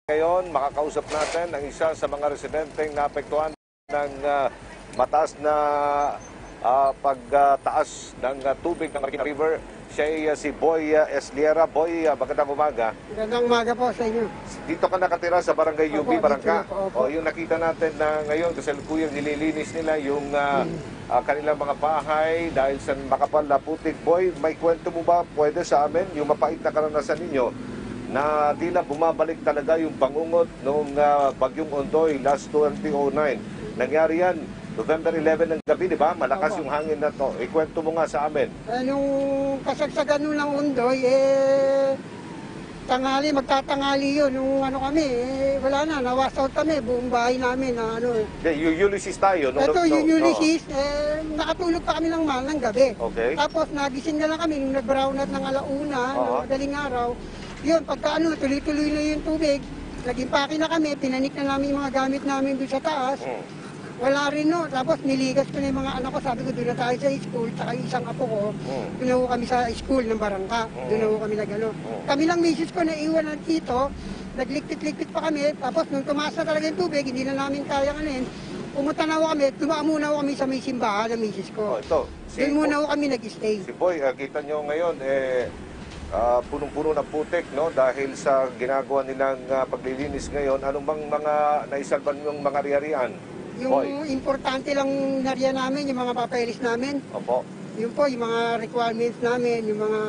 Ngayon, makakausap natin ang isa sa mga residenteng naapektuhan ng mataas na pagtaas ng tubig ng Marikina River. Siya ay si Boy Esliera. Boy, magandang umaga. Magandang umaga po sa inyo. Dito ka nakatira sa Barangay UB, Opo, Barangka. dito na po, Yung nakita natin na ngayon, kasalukuyang nililinis nila yung kanilang mga bahay dahil sa makapal na putik. Boy, may kwento mo ba pwede sa amin yung mapait na karanasan ninyo na tila bumabalik talaga yung bangungot noong Bagyong Ondoy last 2009. Nangyari yan November 11 ng gabi, di ba? Malakas yung hangin na to. Ikwento mo nga sa amin. Nung kasagsagan nung ng Ondoy, tanghali, magtatanghali yun. Nung kami, wala na, nawas out kami, buong bahay namin. Ulysses tayo. Ito, yung Ulysses, nakatulog pa kami ng mahal ng gabi. Okay. Tapos nagising na lang kami nung nag-brown out ng alauna, ng madaling araw. Yun, pagka tuloy-tuloy na yung tubig, naging paki na kami, pinanik na namin yung mga gamit namin doon sa taas. Wala rin no. Tapos niligas ko na yung mga anak ko, sabi ko doon na tayo sa school, saka isang apo ko, doon na kami sa school ng Barangka, doon na kami nag-ano. Kami lang misis ko na iwanan dito, naglikpit-likpit pa kami, tapos nung tumaas na talaga yung tubig, hindi na namin kaya kanin. Pumunta na kami, muna kami sa may simbahan ng misis ko. Doon muna kami nag-stay. Si Boy, kita nyo ngayon, punong-puno ng putik, no? Dahil sa ginagawa nilang paglilinis ngayon. Anong bang mga naisalban yung mga ari-arian? Yung importante lang nariyan namin, yung mga papeles namin. Opo. Yun po, yung mga requirements namin, yung mga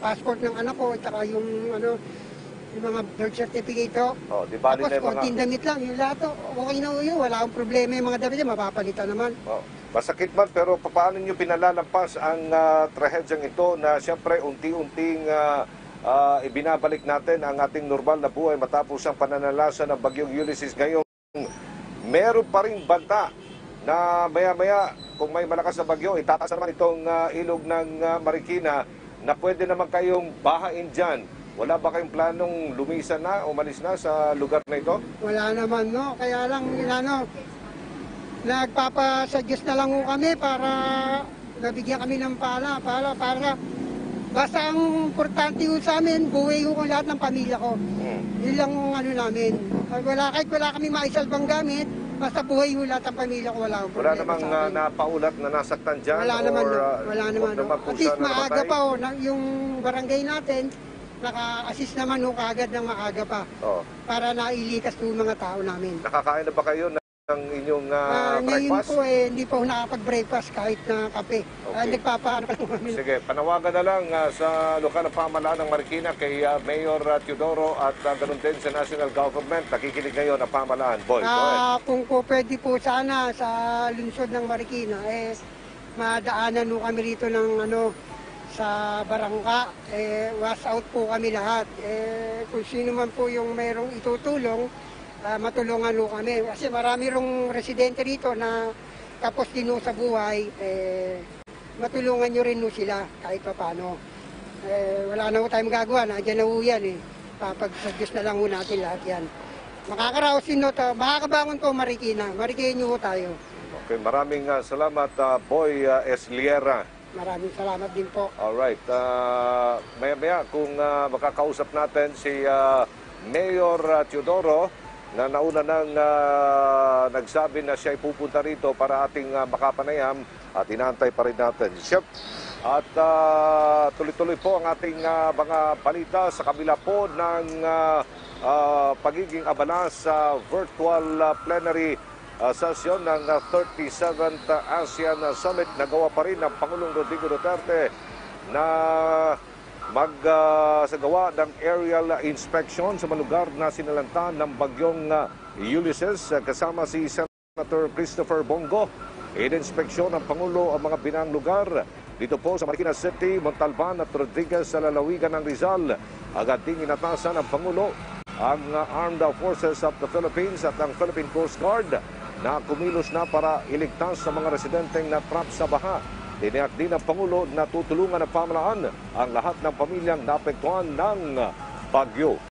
passport ng anak ko, tsaka yung yung mga birth certificate ko. Di bali Tapos na yung mga... konting damit lang, yung lahat okay na yun, wala akong problema yung mga damit yun, mapapalitan naman. Masakit man, pero paano nyo pinalalampas ang trahedyang ito na siyempre unti-unting ibinabalik natin ang ating normal na buhay matapos ang pananalasa ng Bagyong Ulysses. Ngayon, meron pa rin banta na maya-maya kung may malakas na bagyo, itataas naman itong ilog ng Marikina na pwede naman kayong bahain dyan. Wala ba kayong planong lumisan na, umalis na sa lugar na ito? Wala naman, no. Kaya lang, nagpapasuggest na lang kami para nabigyan kami ng para basta ang importante sa amin, buhay ko lahat ng pamilya ko. Yun lang namin. Kahit wala kami maisalbang gamit, basta buhay ko lahat ng pamilya ko, wala akong problema. Wala namang napaulat na nasaktan dyan? Wala naman. At least maaga pa, yung barangay natin, naka-assist naman kaagad ng maaga pa para nailikas yung mga tao namin. Nakakain na ba kayo ng inyong breakfast? Ngayon po hindi po nakapag-breakfast kahit na kape. Nagpapaano ka lang kami. Sige, panawagan na lang sa lokal na pamahalaan ng Marikina kay Mayor Teodoro at ganoon din sa national government. Nakikinig ngayon ang pamahalaan. Boy, kung po pwede po sana sa lungsod ng Marikina, madaanan kami rito ng sa Barangka, wash out po kami lahat. Kung sino man po yung mayroong itutulong, matulungan kami. Kasi marami rong residente rito na tapos din sa buhay, matulungan nyo rin sila kahit pa paano. Wala na tayong magagawa, nandiyan na yan Papagsadyos na lang natin lahat yan. Makakaraos din makakabangon po Marikina. Marikina nyo tayo. Okay, maraming salamat Boy Esliera. Maraming salamat din po. Alright. Maya-maya kung makakausap natin si Mayor Teodoro na nauna nang nagsabi na siya ay pupunta rito para ating makapanayam at inaantay pa rin natin. At tuloy-tuloy po ang ating mga balita sa kabila po ng pagiging abala sa virtual plenary session ng 37th ASEAN Summit. Nagawa pa rin ng Pangulong Rodrigo Duterte na magsagawa ng aerial inspection sa mga lugar na sinalanta ng Bagyong Ulysses kasama si Senator Christopher Bongo. In-inspeksyon ng Pangulo ang mga binang lugar dito po sa Marikina City, Montalban at Rodriguez sa lalawigan ng Rizal. Agad ding inatasan ng Pangulo ang Armed Forces of the Philippines at ang Philippine Coast Guard na kumilos na para iligtas sa mga residenteng natrap sa baha. Tiniyak din ng Pangulo na tutulungan ng pamahalaan ang lahat ng pamilyang naapektuhan ng bagyo.